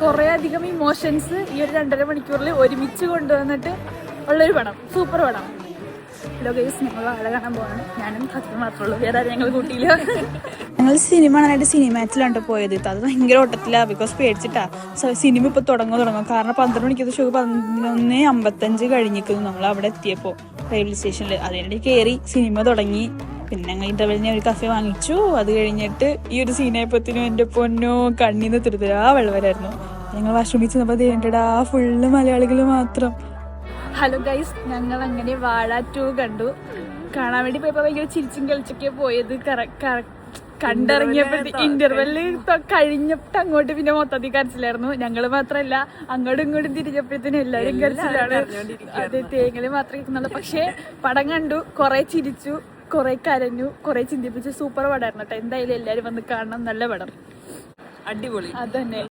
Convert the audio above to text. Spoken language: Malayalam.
കുറേ അധികം ഇമോഷൻസ് ഈ ഒരു 2.5 മണിക്കൂറിൽ ഒരുമിച്ച് കൊണ്ടുവന്നിട്ട് ഉള്ളൊരു പടം, സൂപ്പർ പടം. ഹലോ ഗൈസ്, ഞങ്ങൾ വാഴ കാണാൻ പോകണം. ഞാനും ഹസ്ബൻഡ് മാത്രമേ ഉള്ളൂ, വേറെ ആരും ഞങ്ങൾ കൂട്ടിയില്ല. ഞങ്ങൾ സിനിമ കാണാനായിട്ട് സിനിമാറ്റിലാണ് പോയത്. അത് ഭയങ്കര ഓട്ടത്തിലാണ്, ബിക്കോസ് പേടിച്ചിട്ടാ. സിനിമ ഇപ്പോൾ തുടങ്ങും. കാരണം 12 മണിക്കത്തെ ഷോ 11:55 കഴിഞ്ഞിരിക്കുന്നു നമ്മൾ അവിടെ എത്തിയപ്പോൾ റെയിൽവേ സ്റ്റേഷനിൽ. അതിനിടെ കയറി സിനിമ തുടങ്ങി. പിന്നെ ഞങ്ങൾ ഇന്റർവെല്ലിന് ഒരു കഫേ വാങ്ങിച്ചു. അത് കഴിഞ്ഞിട്ട് ഈ ഒരു സീനായപ്പോഴത്തേനും എൻ്റെ പൊന്നോ കണ്ണീന്ന് തിരുത്തരാ വെള്ളവരായിരുന്നു. ഞങ്ങൾ വാഷ്റൂമിൽ ചെന്നപ്പോൾ ദേണ്ടടാ ഫുള്ള് മലയാളികൾ മാത്രം. ഹലോ ഗൈസ്, ഞങ്ങൾ അങ്ങനെ വാഴ 2 കണ്ടു. കാണാൻ വേണ്ടി പോയപ്പോൾ ഭയങ്കര ചിരിച്ചും കളിച്ചൊക്കെ പോയത്. കണ്ടിറങ്ങിയപ്പോഴത്തെ ഇന്റർവെല്ല് കഴിഞ്ഞിട്ട് അങ്ങോട്ട് പിന്നെ മൊത്തത്തിൽ കരച്ചിലായിരുന്നു. ഞങ്ങള് മാത്രല്ല, അങ്ങോട്ടും ഇങ്ങോട്ടും തിരിഞ്ഞപ്പോഴത്തേനും എല്ലാവരും കരച്ചിലാണ്. അതെ, തേങ്ങല് മാത്രമേ കേൾക്കുന്നുള്ളൂ. പക്ഷെ പടം കണ്ടു, കുറെ ചിരിച്ചു, കുറെ കരഞ്ഞു, കുറെ ചിന്തിപ്പിച്ചു. സൂപ്പർ പടമായിരുന്നു കേട്ടോ. എന്തായാലും എല്ലാവരും വന്ന് കാണണം. നല്ല പടം, അടിപൊളി. അതന്നെ.